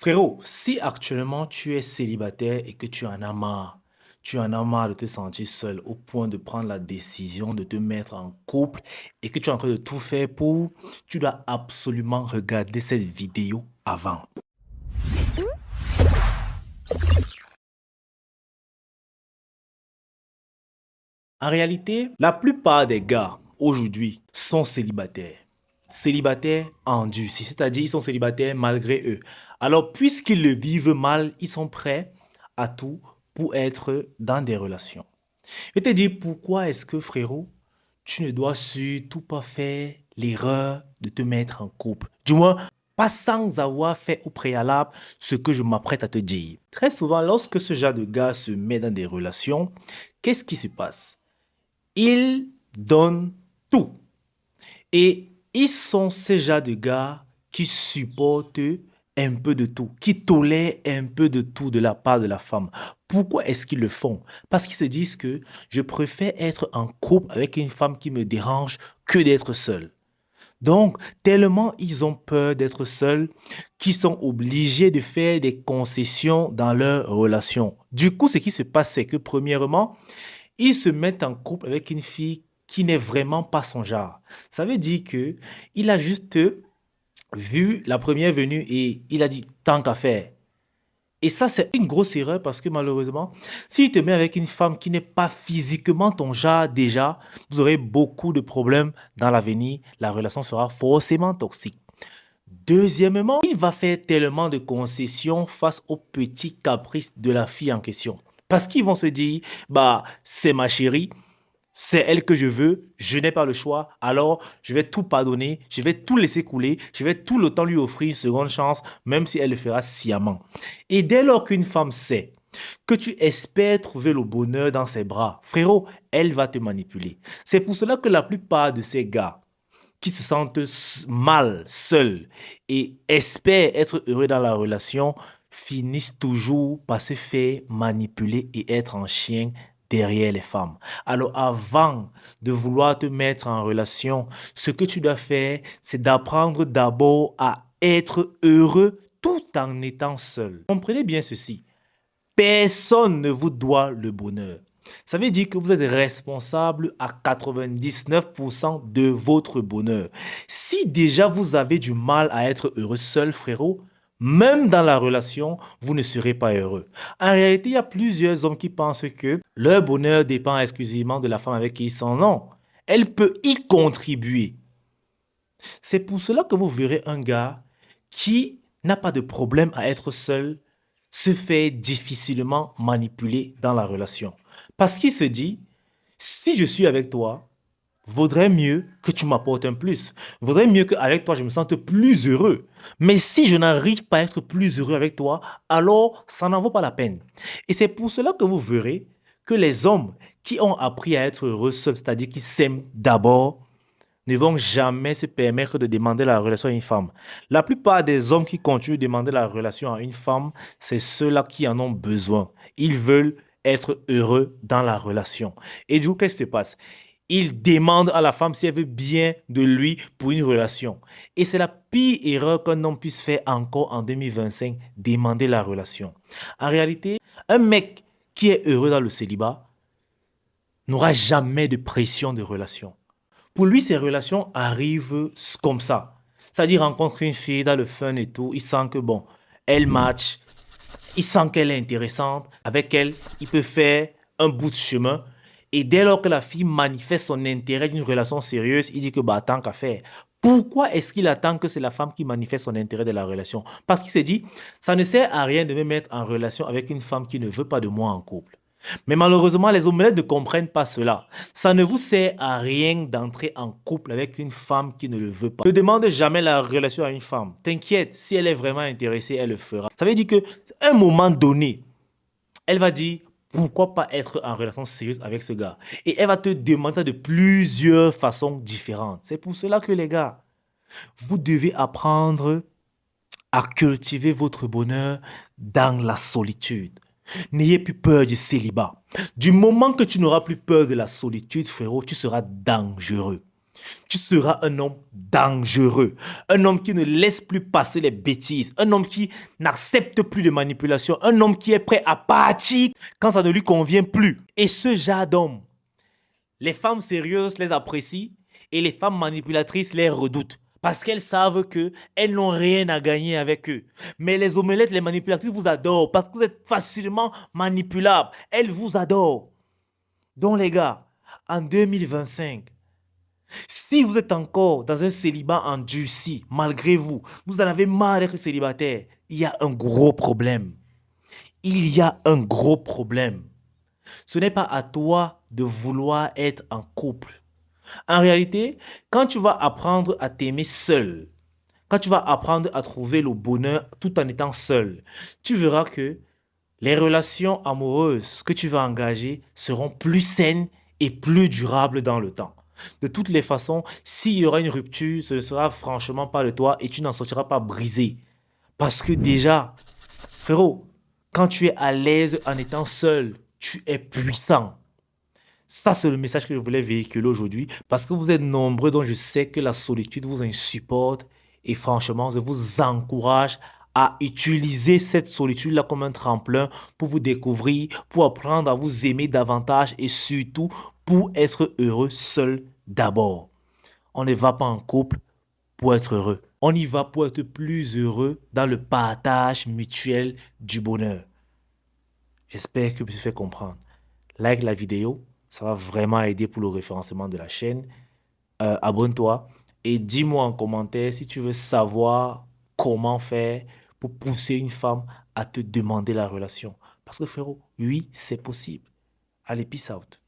Frérot, si actuellement tu es célibataire et que tu en as marre de te sentir seul au point de prendre la décision de te mettre en couple et que tu es en train de tout faire pour, tu dois absolument regarder cette vidéo avant. En réalité, la plupart des gars aujourd'hui sont célibataires. Célibataires endurcis, c'est-à-dire ils sont célibataires malgré eux. Alors, puisqu'ils le vivent mal, ils sont prêts à tout pour être dans des relations. Je te dis pourquoi est-ce que, frérot, tu ne dois surtout pas faire l'erreur de te mettre en couple. Du moins, pas sans avoir fait au préalable ce que je m'apprête à te dire. Très souvent, lorsque ce genre de gars se met dans des relations, qu'est-ce qui se passe? Ils donnent tout. Et ils sont ces genres de gars qui supportent un peu de tout, qui tolèrent un peu de tout de la part de la femme. Pourquoi est-ce qu'ils le font? Parce qu'ils se disent que je préfère être en couple avec une femme qui me dérange que d'être seul. Donc, tellement ils ont peur d'être seuls qu'ils sont obligés de faire des concessions dans leur relation. Du coup, ce qui se passe, c'est que premièrement, ils se mettent en couple avec une fille qui n'est vraiment pas son genre. Ça veut dire que il a juste vu la première venue et il a dit tant qu'à faire. Et ça, c'est une grosse erreur parce que malheureusement, si tu te mets avec une femme qui n'est pas physiquement ton genre déjà, vous aurez beaucoup de problèmes dans l'avenir. La relation sera forcément toxique. Deuxièmement, il va faire tellement de concessions face aux petits caprices de la fille en question. Parce qu'ils vont se dire, bah, c'est ma chérie, c'est elle que je veux, je n'ai pas le choix, alors je vais tout pardonner, je vais tout laisser couler, je vais tout le temps lui offrir une seconde chance, même si elle le fera sciemment. Et dès lors qu'une femme sait que tu espères trouver le bonheur dans ses bras, frérot, elle va te manipuler. C'est pour cela que la plupart de ces gars qui se sentent mal, seuls et espèrent être heureux dans la relation, finissent toujours par se faire manipuler et être en chien derrière les femmes. Alors avant de vouloir te mettre en relation, ce que tu dois faire, c'est d'apprendre d'abord à être heureux tout en étant seul. Comprenez bien ceci. Personne ne vous doit le bonheur. Ça veut dire que vous êtes responsable à 99% de votre bonheur. Si déjà vous avez du mal à être heureux seul, frérot, même dans la relation, vous ne serez pas heureux. En réalité, il y a plusieurs hommes qui pensent que leur bonheur dépend exclusivement de la femme avec qui ils sont. Non, elle peut y contribuer. C'est pour cela que vous verrez un gars qui n'a pas de problème à être seul se fait difficilement manipuler dans la relation. Parce qu'il se dit, si je suis avec toi, vaudrait mieux que tu m'apportes un plus. Vaudrait mieux qu'avec toi, je me sente plus heureux. Mais si je n'arrive pas à être plus heureux avec toi, alors ça n'en vaut pas la peine. Et c'est pour cela que vous verrez que les hommes qui ont appris à être heureux seuls, c'est-à-dire qui s'aiment d'abord, ne vont jamais se permettre de demander la relation à une femme. La plupart des hommes qui continuent de demander la relation à une femme, c'est ceux-là qui en ont besoin. Ils veulent être heureux dans la relation. Et du coup, qu'est-ce qui se passe? Ils demandent à la femme si elle veut bien de lui pour une relation. Et c'est la pire erreur qu'un homme puisse faire encore en 2025, demander la relation. En réalité, un mec qui est heureux dans le célibat n'aura jamais de pression de relation. Pour lui, ces relations arrivent comme ça. C'est-à-dire, rencontrer une fille dans le fun et tout, il sent que, bon, elle match, il sent qu'elle est intéressante, avec elle, il peut faire un bout de chemin. Et dès lors que la fille manifeste son intérêt d'une relation sérieuse, il dit que, bah, tant qu'à faire. Pourquoi est-ce qu'il attend que c'est la femme qui manifeste son intérêt de la relation? Parce qu'il s'est dit, ça ne sert à rien de me mettre en relation avec une femme qui ne veut pas de moi en couple. Mais malheureusement, les omelettes ne comprennent pas cela. Ça ne vous sert à rien d'entrer en couple avec une femme qui ne le veut pas. Ne demande jamais la relation à une femme. T'inquiète, si elle est vraiment intéressée, elle le fera. Ça veut dire qu'à un moment donné, elle va dire, pourquoi pas être en relation sérieuse avec ce gars? Et elle va te demander de plusieurs façons différentes. C'est pour cela que les gars, vous devez apprendre à cultiver votre bonheur dans la solitude. N'ayez plus peur du célibat. Du moment que tu n'auras plus peur de la solitude, frérot, tu seras dangereux. Tu seras un homme dangereux, un homme qui ne laisse plus passer les bêtises, un homme qui n'accepte plus de manipulation, un homme qui est prêt à partir quand ça ne lui convient plus. Et ce genre d'homme, les femmes sérieuses les apprécient et les femmes manipulatrices les redoutent. Parce qu'elles savent qu'elles n'ont rien à gagner avec eux. Mais les omelettes, les manipulatrices vous adorent parce que vous êtes facilement manipulables. Elles vous adorent. Donc les gars, en 2025, si vous êtes encore dans un célibat endurci, malgré vous, vous en avez marre d'être célibataire, il y a un gros problème. Il y a un gros problème. Ce n'est pas à toi de vouloir être en couple. En réalité, quand tu vas apprendre à t'aimer seul, quand tu vas apprendre à trouver le bonheur tout en étant seul, tu verras que les relations amoureuses que tu vas engager seront plus saines et plus durables dans le temps. De toutes les façons, s'il y aura une rupture, ce ne sera franchement pas de toi et tu n'en sortiras pas brisé. Parce que déjà, frérot, quand tu es à l'aise en étant seul, tu es puissant. Ça, c'est le message que je voulais véhiculer aujourd'hui parce que vous êtes nombreux dont je sais que la solitude vous insupporte et franchement, je vous encourage à utiliser cette solitude-là comme un tremplin pour vous découvrir, pour apprendre à vous aimer davantage et surtout pour être heureux seul d'abord. On ne va pas en couple pour être heureux. On y va pour être plus heureux dans le partage mutuel du bonheur. J'espère que je me suis fait comprendre. Like la vidéo, ça va vraiment aider pour le référencement de la chaîne. Abonne-toi et dis-moi en commentaire si tu veux savoir comment faire pour pousser une femme à te demander la relation. Parce que frérot, oui, c'est possible. Allez, peace out.